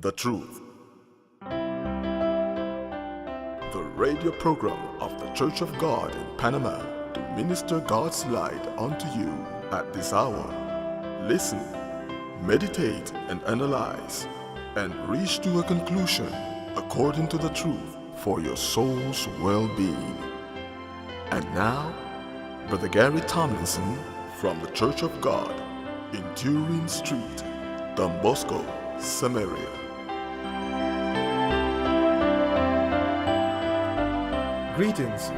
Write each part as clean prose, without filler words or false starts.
The Truth, the radio program of the Church of God in Panama to minister God's light unto you at this hour. Listen, meditate, and analyze, and reach to a conclusion according to the truth for your soul's well-being. And now, Brother Gary Tomlinson from the Church of God in Turin Street, Don Bosco, Samaria. Greetings.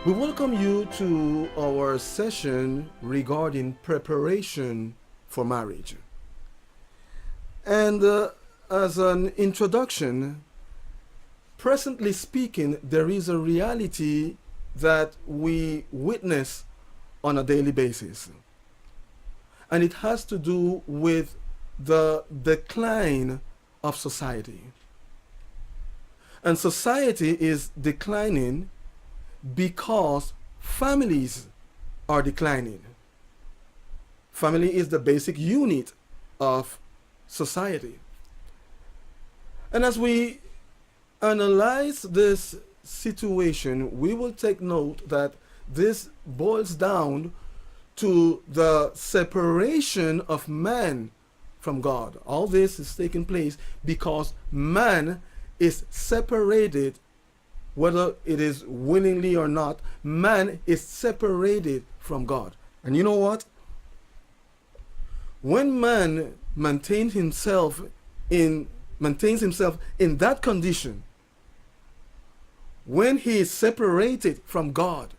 We welcome you to our session regarding preparation for marriage. And as an introduction, presently speaking, there is a reality that we witness on a daily basis. And it has to do with the decline of society. And society is declining because families are declining. Family is the basic unit of society. And as we analyze this situation, we will take note that this boils down to the separation of man from God. All this is taking place because man is separated, whether it is willingly or not. Man is separated from God. And you know what? When man maintains himself in that condition, when he is separated from God,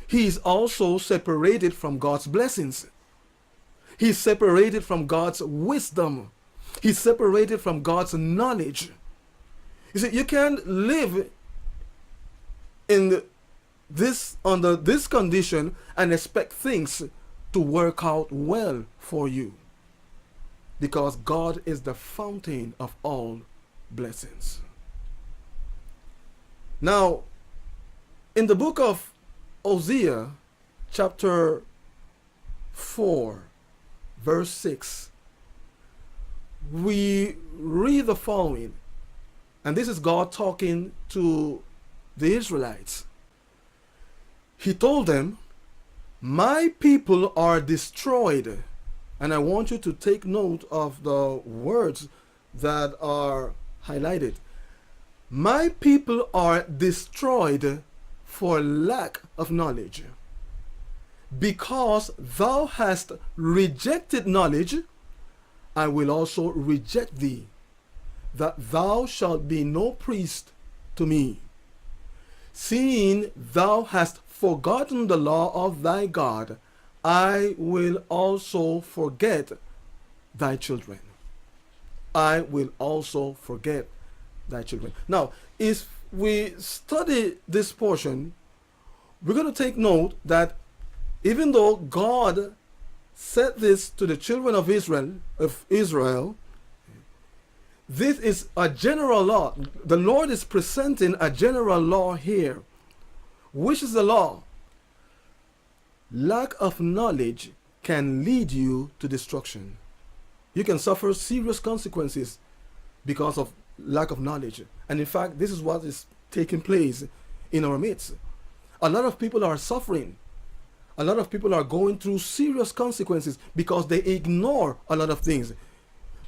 he is also separated from God's blessings. He's separated from God's wisdom. He's separated from God's knowledge. You see, you can't live under this condition and expect things to work out well for you, because God is the fountain of all blessings. Now, in the book of Hosea, chapter 4, verse 6, we read the following. And this is God talking to the Israelites. He told them, "My people are destroyed." And I want you to take note of the words that are highlighted. "My people are destroyed for lack of knowledge. Because thou hast rejected knowledge, I will also reject thee, that thou shalt be no priest to me. Seeing thou hast forgotten the law of thy God, I will also forget thy children." I will also forget thy children. Now, if we study this portion, we're going to take note that even though God said this to the children of Israel, this is a general law. The Lord is presenting a general law here. Which is the law? Lack of knowledge can lead you to destruction. You can suffer serious consequences because of lack of knowledge. And in fact, this is what is taking place in our midst. A lot of people are suffering. A lot of people are going through serious consequences because they ignore a lot of things.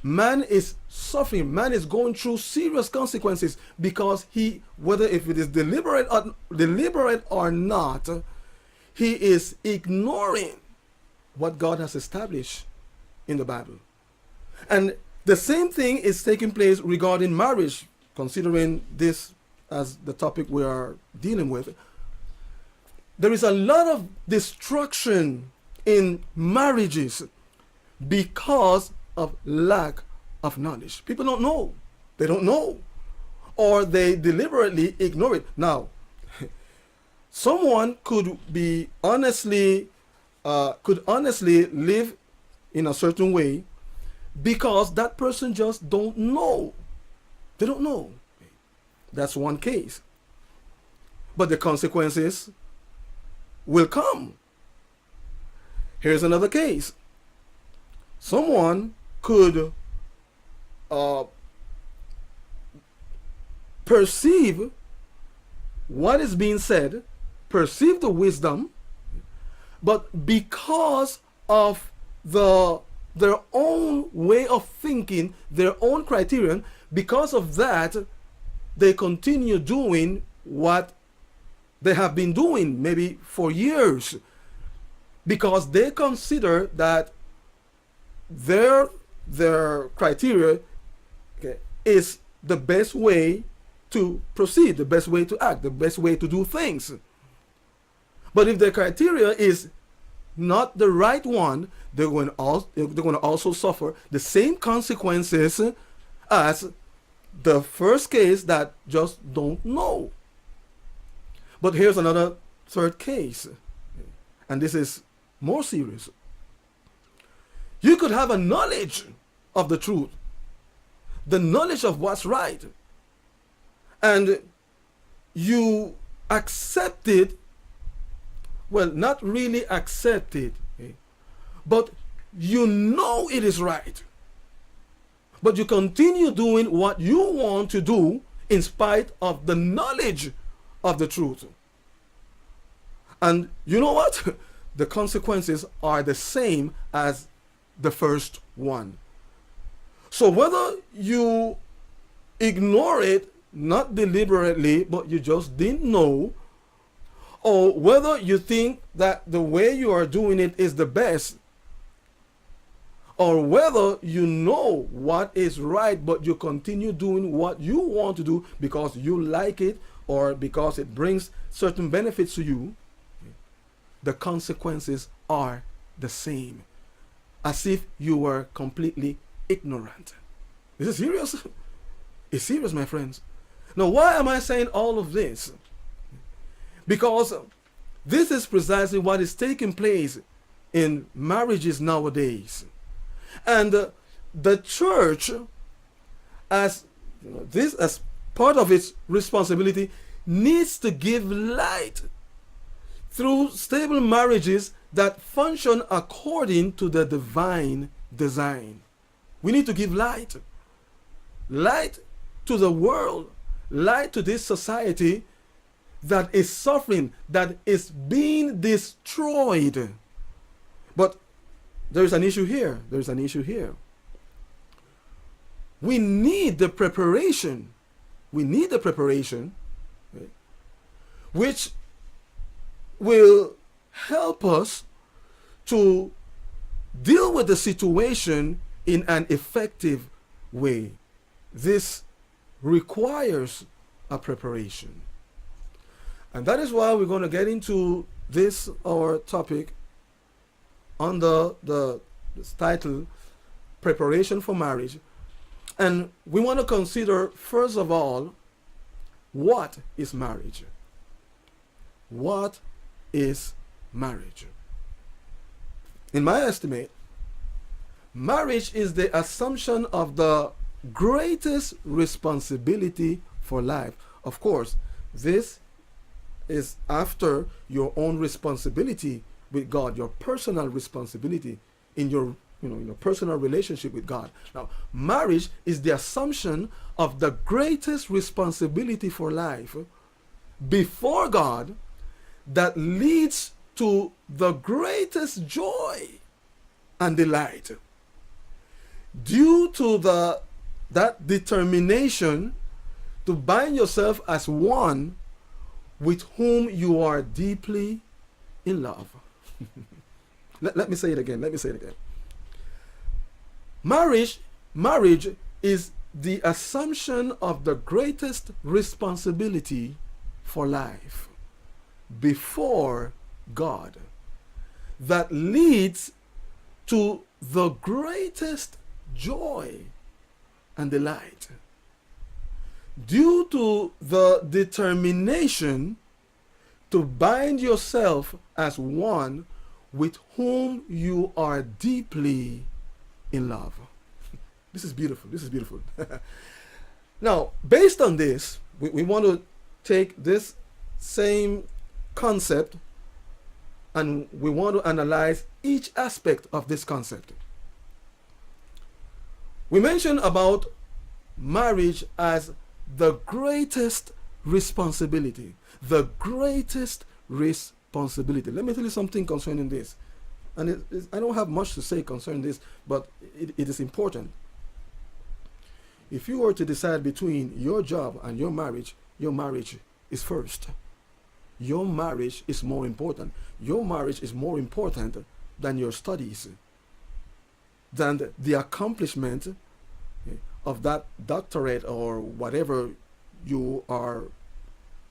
Man is suffering. Man is going through serious consequences because whether if it is deliberate or not, he is ignoring what God has established in the Bible. And the same thing is taking place regarding marriage, considering this as the topic we are dealing with. There is a lot of destruction in marriages because of lack of knowledge. People don't know. They don't know. Or they deliberately ignore it. Now, someone could honestly live in a certain way because that person just don't know. They don't know. That's one case. But the consequences will come. Here's another case. Someone could uh, perceive what is being said, perceive the wisdom, but because of their own way of thinking, their own criterion, because of that, they continue doing what they have been doing maybe for years, because they consider that their criteria, okay, is the best way to proceed, the best way to act, the best way to do things. But if the criteria is not the right one, they're going to also suffer the same consequences as the first case that just don't know. But here's another third case, and this is more serious. You could have a knowledge of the truth, the knowledge of what's right, and you accept it. Well, not really accept it, but you know it is right. But you continue doing what you want to do in spite of the knowledge of the truth. And you know what? The consequences are the same as the first one. So whether you ignore it, not deliberately, but you just didn't know, or whether you think that the way you are doing it is the best, or whether you know what is right but you continue doing what you want to do because you like it or because it brings certain benefits to you, the consequences are the same, as if you were completely ignorant. Is it serious? It's serious, my friends. Now, why am I saying all of this? Because this is precisely what is taking place in marriages nowadays. And the church, as this as part of its responsibility, needs to give light through stable marriages that function according to the divine design. We need to give light. Light to the world, light to this society that is suffering, that is being destroyed. But there is an issue here. There is an issue here. We need the preparation. We need the preparation, right, which will help us to deal with the situation in an effective way. This requires a preparation. And that is why we're going to get into this, our topic, under this title, Preparation for Marriage. And we want to consider, first of all, what is marriage? What is marriage? In my estimate, marriage is the assumption of the greatest responsibility for life. Of course, this is after your own responsibility with God, your personal responsibility in your personal relationship with God. Now, marriage is the assumption of the greatest responsibility for life before God that leads to the greatest joy and delight. Due to that determination to bind yourself as one with whom you are deeply in love. Let me say it again. Marriage is the assumption of the greatest responsibility for life before God that leads to the greatest joy and delight. Due to the determination to bind yourself as one with whom you are deeply in love. This is beautiful. Now, based on this, we want to take this same concept and we want to analyze each aspect of this concept. We mentioned about marriage as the greatest responsibility. The greatest responsibility. Let me tell you something concerning this. And I don't have much to say concerning this, but it is important. If you were to decide between your job and your marriage is first. Your marriage is more important. Your marriage is more important than your studies, than the accomplishment of that doctorate or whatever you are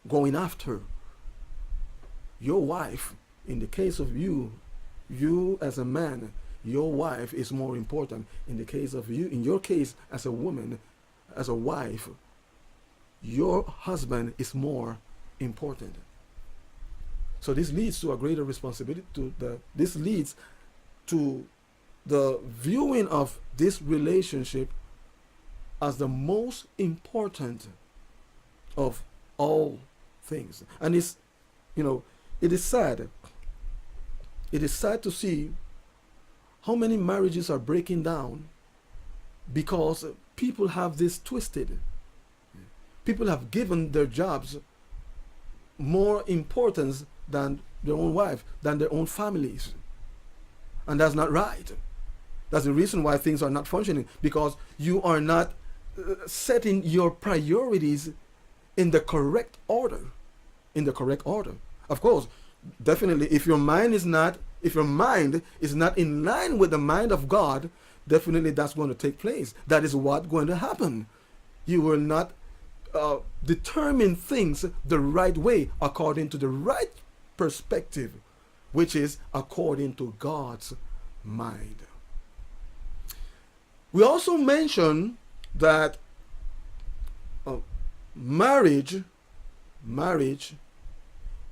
going after. Your wife, in the case of you as a man, your wife is more important. In the case of you, in your case as a woman, as a wife, your husband is more important. So this leads to a greater responsibility. This leads to the viewing of this relationship as the most important of all things. And it is sad. It is sad to see how many marriages are breaking down because people have this twisted. People have given their jobs more importance than their own wife, than their own families. And that's not right. That's the reason why things are not functioning, because you are not setting your priorities in the correct order. In the correct order. Of course, definitely, if your mind is not in line with the mind of God, definitely that's going to take place. That is what's going to happen. You will not determine things the right way, according to the right perspective, which is according to God's mind. We also mention that marriage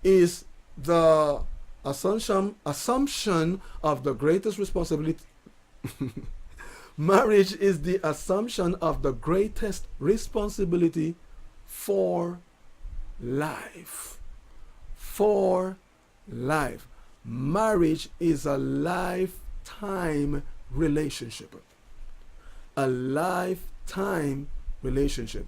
is the assumption of the greatest responsibility. Marriage is the assumption of the greatest responsibility for life. For life. Marriage is a lifetime relationship. A lifetime relationship.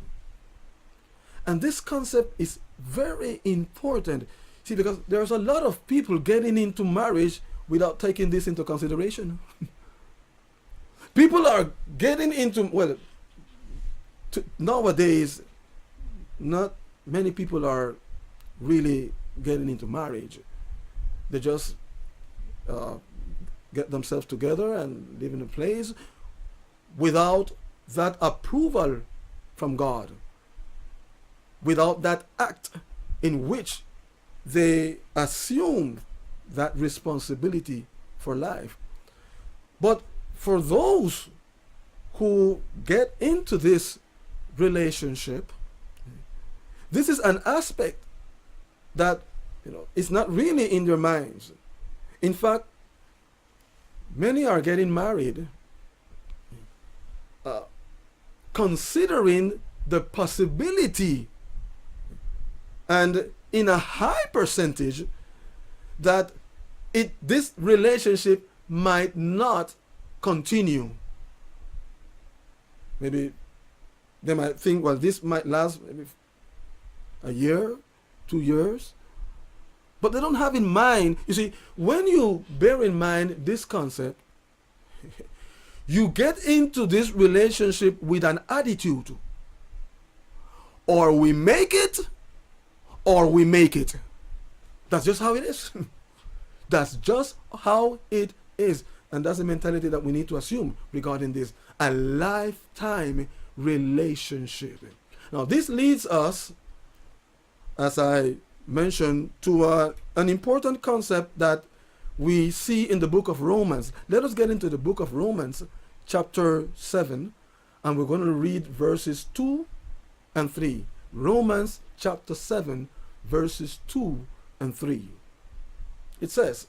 And this concept is very important. See, because there's a lot of people getting into marriage without taking this into consideration. People are getting into, nowadays, not many people are really getting into marriage. They just get themselves together and live in a place without that approval from God, without that act in which they assume that responsibility for life. But for those who get into this relationship, this is an aspect that is not really in their minds. In fact, many are getting married considering the possibility, and in a high percentage, that this relationship might not continue. Maybe they might think, well, this might last maybe a year, 2 years. But they don't have in mind, you see, when you bear in mind this concept, you get into this relationship with an attitude. Or we make it, or we make it. That's just how it is. That's just how it is. And that's the mentality that we need to assume regarding this. A lifetime relationship. Now, this leads us, as I mentioned, to an important concept that we see in the book of Romans. Let us get into the book of Romans, chapter 7, and we're going to read verses 2 and 3. Romans chapter 7, verses 2 and 3. It says,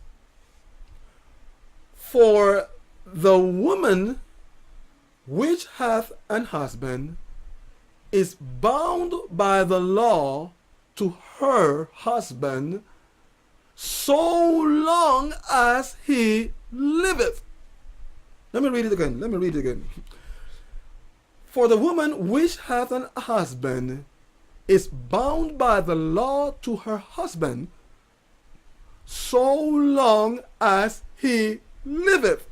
"For the woman which hath an husband is bound by the law to her husband so long as he liveth." Let me read it again. For the woman which hath an husband is bound by the law to her husband so long as he liveth.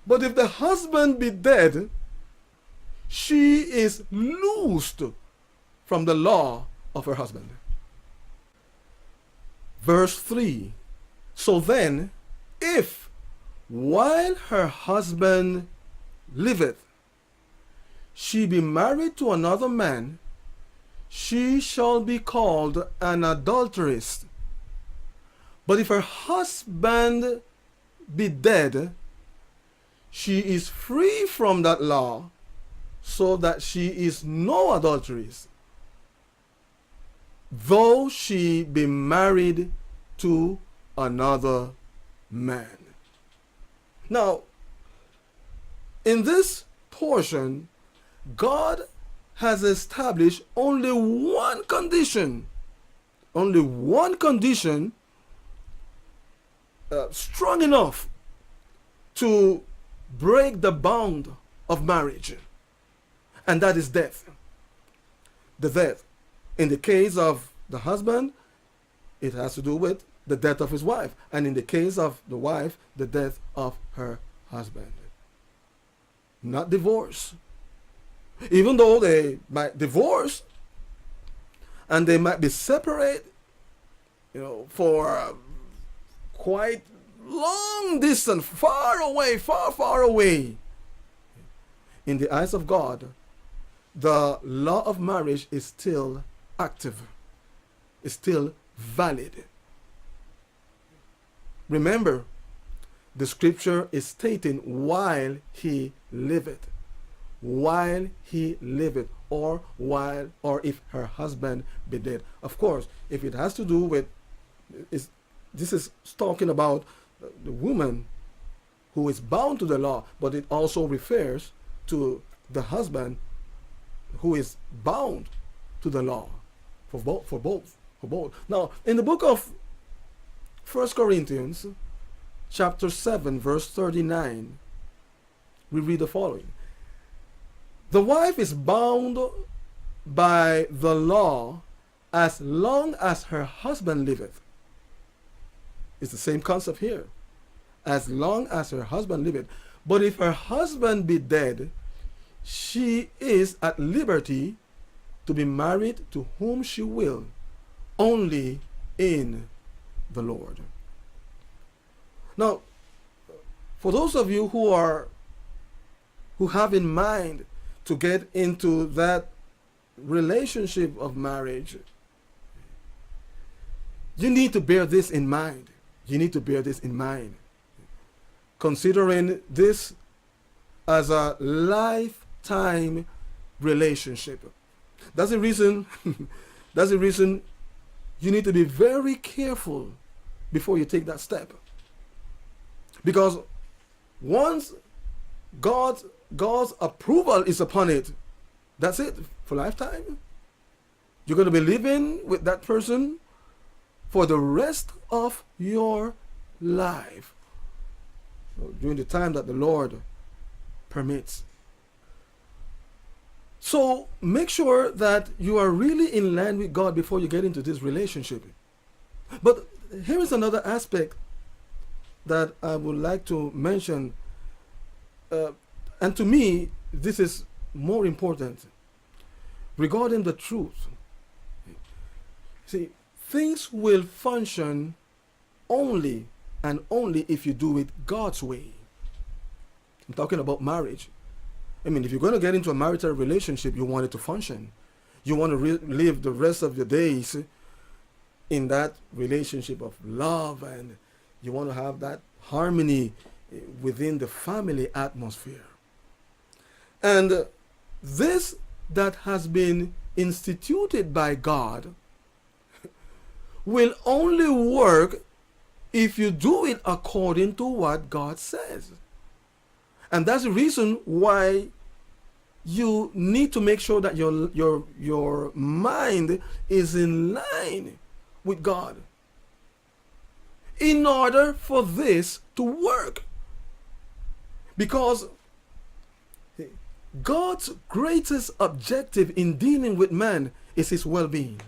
But if the husband be dead, she is loosed from the law of her husband. Verse 3. So then, if while her husband liveth, she be married to another man, she shall be called an adulteress. But if her husband be dead, she is free from that law, so that she is no adulteress, though she be married to another man. Now, in this portion, God has established only one condition, strong enough to break the bond of marriage, and that is death. The death. In the case of the husband, it has to do with the death of his wife, and in the case of the wife, the death of her husband. Not divorce. Even though they might divorce and they might be separate, for quite long distance, far away, far away. In the eyes of God, the law of marriage is still active, is still valid. Remember, the scripture is stating while he liveth. While he liveth, or if her husband be dead. Of course, if it has to do with, this is talking about the woman who is bound to the law, but it also refers to the husband who is bound to the law, for both. Now, in the book of 1 Corinthians, chapter 7, verse 39, we read the following. The wife is bound by the law as long as her husband liveth. It's the same concept here. As long as her husband liveth. But if her husband be dead, she is at liberty to be married to whom she will, only in the Lord. Now, for those of you who have in mind to get into that relationship of marriage, you need to bear this in mind. Considering this as a lifetime relationship. That's the reason you need to be very careful before you take that step. Because once God's approval is upon it, that's it, for lifetime. You're going to be living with that person for the rest of your life, during the time that the Lord permits. So make sure that you are really in line with God before you get into this relationship. But here is another aspect that I would like to mention, and to me this is more important, regarding the truth. See, things will function only and only if you do it God's way. I'm talking about marriage. I mean, if you're going to get into a marital relationship, you want it to function. You want to live the rest of your days in that relationship of love, and you want to have that harmony within the family atmosphere. And this that has been instituted by God will only work if you do it according to what God says. And that's the reason why you need to make sure that your mind is in line with God in order for this to work. Because God's greatest objective in dealing with man is his well-being.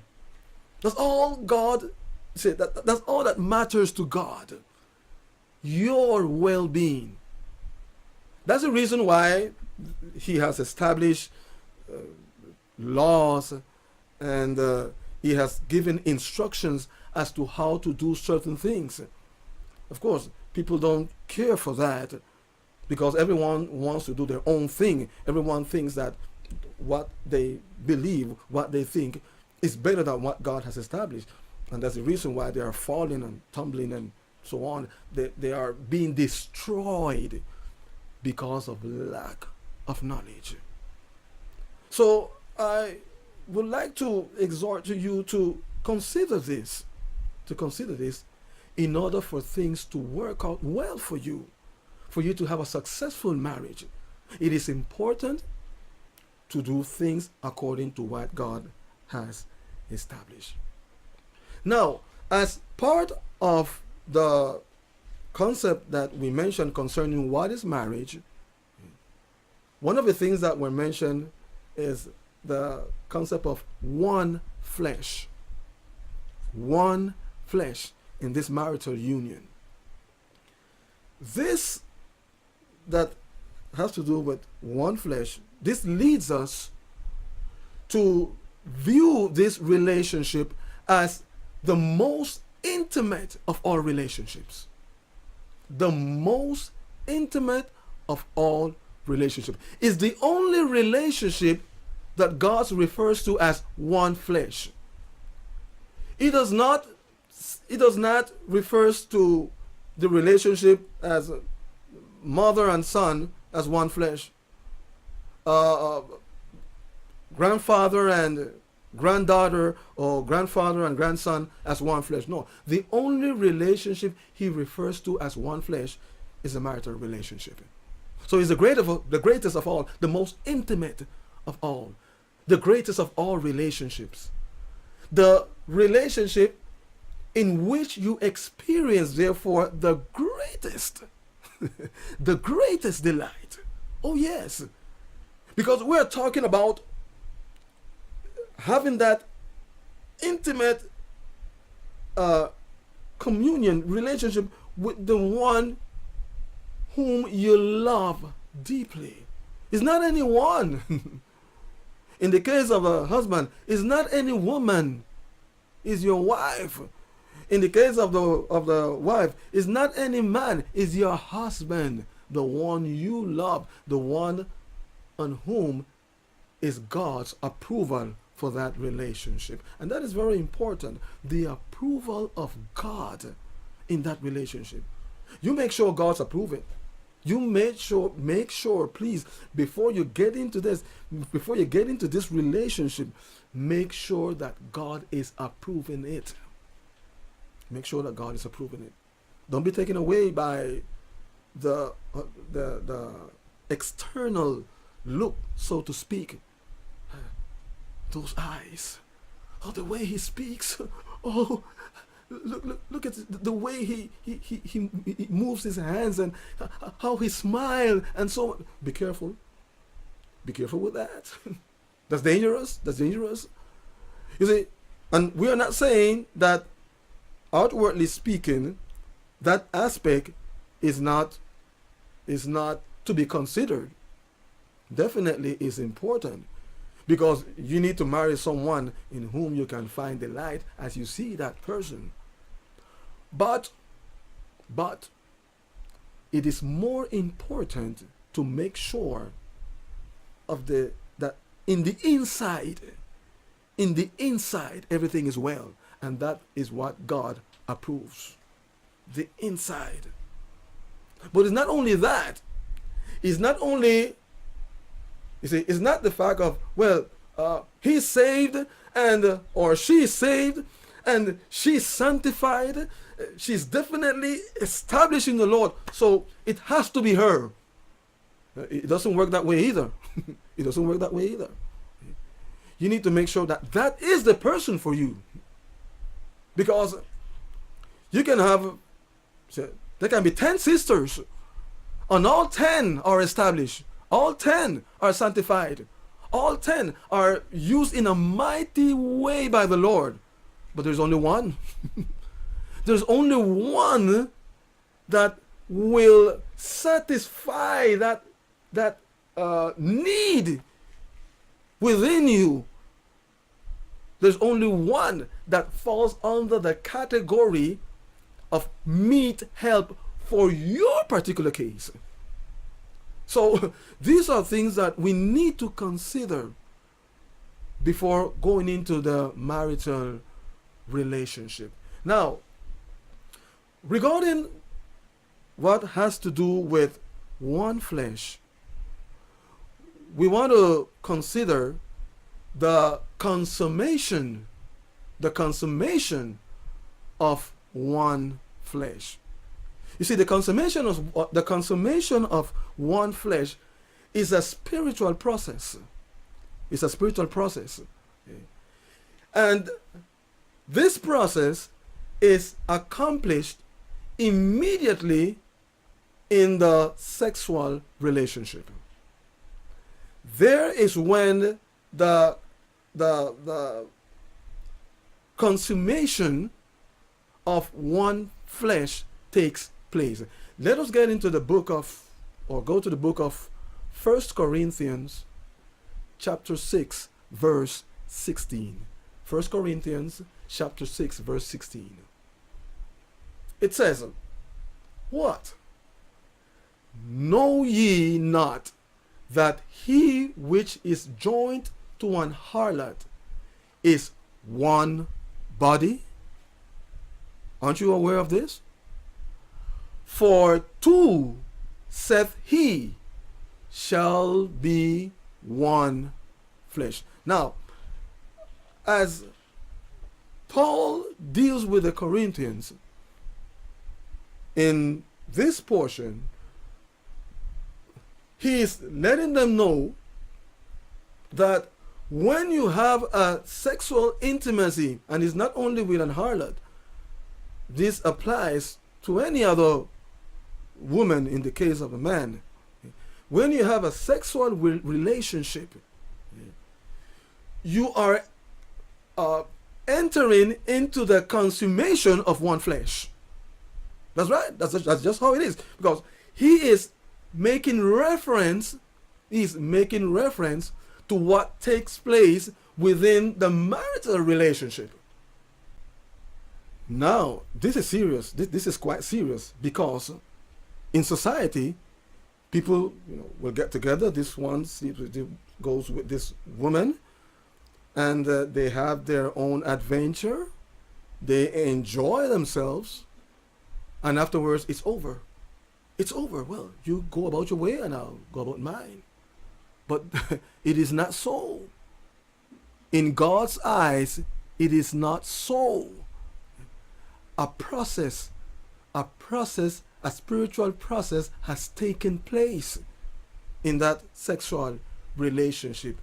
That's all God said. That's all that matters to God. Your well-being. That's the reason why he has established laws, and he has given instructions as to how to do certain things. Of course, people don't care for that because everyone wants to do their own thing. Everyone thinks that what they believe, what they think, is better than what God has established. And that's the reason why they are falling and tumbling and so on. They are being destroyed because of lack of knowledge. So I would like to exhort you to consider this, in order for things to work out well for you to have a successful marriage. It is important to do things according to what God has established. Now, as part of the concept that we mentioned concerning what is marriage, one of the things that were mentioned is the concept of one flesh. One flesh in this marital union. This that has to do with one flesh, this leads us to view this relationship as the most intimate of all relationships. The most intimate of all relationships. Is the only relationship that God refers to as one flesh. It does not refers to the relationship as mother and son as one flesh. Grandfather and granddaughter, or grandfather and grandson as one flesh. No, the only relationship he refers to as one flesh is a marital relationship. So it's the greatest of all, the most intimate of all, the greatest of all relationships. The relationship in which you experience, therefore, the greatest, the greatest delight. Oh yes, because we're talking about having that intimate communion, relationship with the one whom you love deeply. It's not anyone. In the case of a husband, it's not any woman. It's your wife. In the case of the wife, it's not any man. It's your husband, the one you love, the one on whom is God's approval for that relationship. And that is very important. The approval of God in that relationship. You make sure God's approving. You make sure, please, before you get into this relationship, make sure that God is approving it. Make sure that God is approving it. Don't be taken away by the external look, so to speak. Those eyes. Oh, the way he speaks. Oh, look at the way he moves his hands and how he smiles and so on. Be careful. Be careful with that. That's dangerous. That's dangerous. You see, and we are not saying that outwardly speaking, that aspect is not to be considered. Definitely is important. Because you need to marry someone in whom you can find delight as you see that person. But it is more important to make sure of that in the inside everything is well, and that is what God approves. The inside. But it's not only that. It's not only, you see, it's not the fact of, well, he's saved and or she's saved and she's sanctified. She's definitely established in the Lord, so it has to be her. It doesn't work that way either. It doesn't work that way either. You need to make sure that that is the person for you. Because you can have, there can be 10 sisters, and all 10 are established All 10 are sanctified. All 10 are used in a mighty way by the Lord. But there's only one. There's only one that will satisfy that need within you. There's only one that falls under the category of meet help for your particular case. So these are things that we need to consider before going into the marital relationship. Now, regarding what has to do with one flesh, we want to consider the consummation of one flesh. You see, the consummation of one flesh is a spiritual process. It's a spiritual process. Okay? And this process is accomplished immediately in the sexual relationship. There is when the consummation of one flesh takes place. Let us get into the book of, or go to the book of 1 Corinthians chapter 6 verse 16. 1 Corinthians chapter 6 verse 16. It says, what? Know ye not that he which is joined to an harlot is one body? Aren't you aware of this? For two, saith he, shall be one flesh. Now, as Paul deals with the Corinthians in this portion, he is letting them know that when you have a sexual intimacy, and it's not only with an harlot, this applies to any other woman in the case of a man. When you have a sexual relationship, you are entering into the consummation of one flesh. That's right. That's just how it is. Because he is making reference to what takes place within the marital relationship. Now, this is serious. This is quite serious, because in society, people will get together. This one goes with this woman, and they have their own adventure. They enjoy themselves, and afterwards it's over. It's over. Well, you go about your way and I'll go about mine. But it is not so. In God's eyes, it is not so. A spiritual process has taken place in that sexual relationship.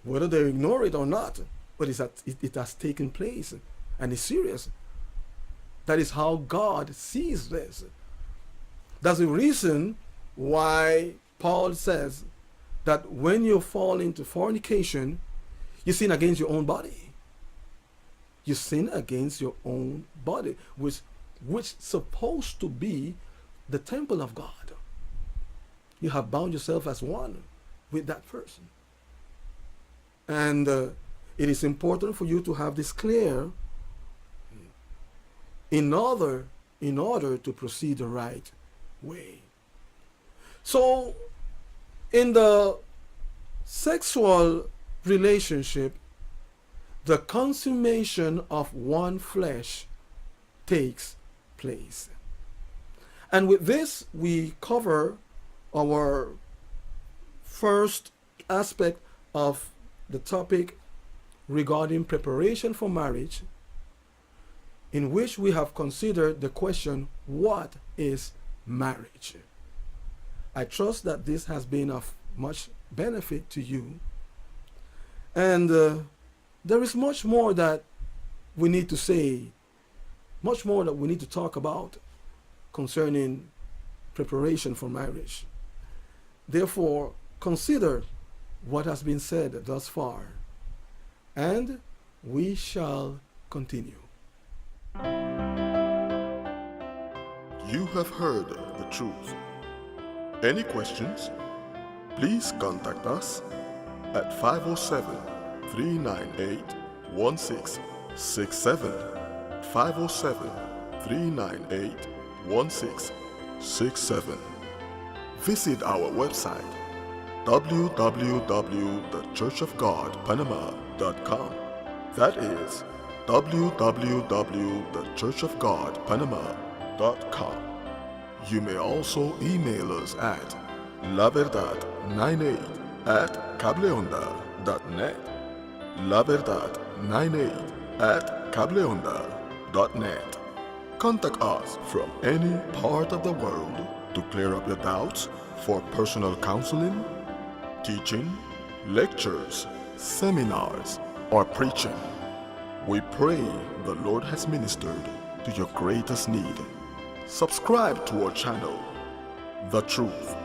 Whether they ignore it or not, but it has taken place, and it's serious. That is how God sees this. That's the reason why Paul says that when you fall into fornication, you sin against your own body. You sin against your own body, which is supposed to be the temple of God. You have bound yourself as one with that person. And it is important for you to have this clear in order to proceed the right way. So, in the sexual relationship, the consummation of one flesh takes place. And with this, we cover our first aspect of the topic regarding preparation for marriage, in which we have considered the question, what is marriage? I trust that this has been of much benefit to you. And there is much more that we need to say, much more that we need to talk about concerning preparation for marriage. Therefore, consider what has been said thus far, and we shall continue. You have heard the truth. Any questions? Please contact us at 507-398-1667, 507-398-1667. Visit our website www.thechurchofgodpanama.com. That is www.thechurchofgodpanama.com. You may also email us at laverdad98@cableonda.net. laverdad98@cableonda.net. Contact us from any part of the world to clear up your doubts for personal counseling, teaching, lectures, seminars, or preaching. We pray the Lord has ministered to your greatest need. Subscribe to our channel, The Truth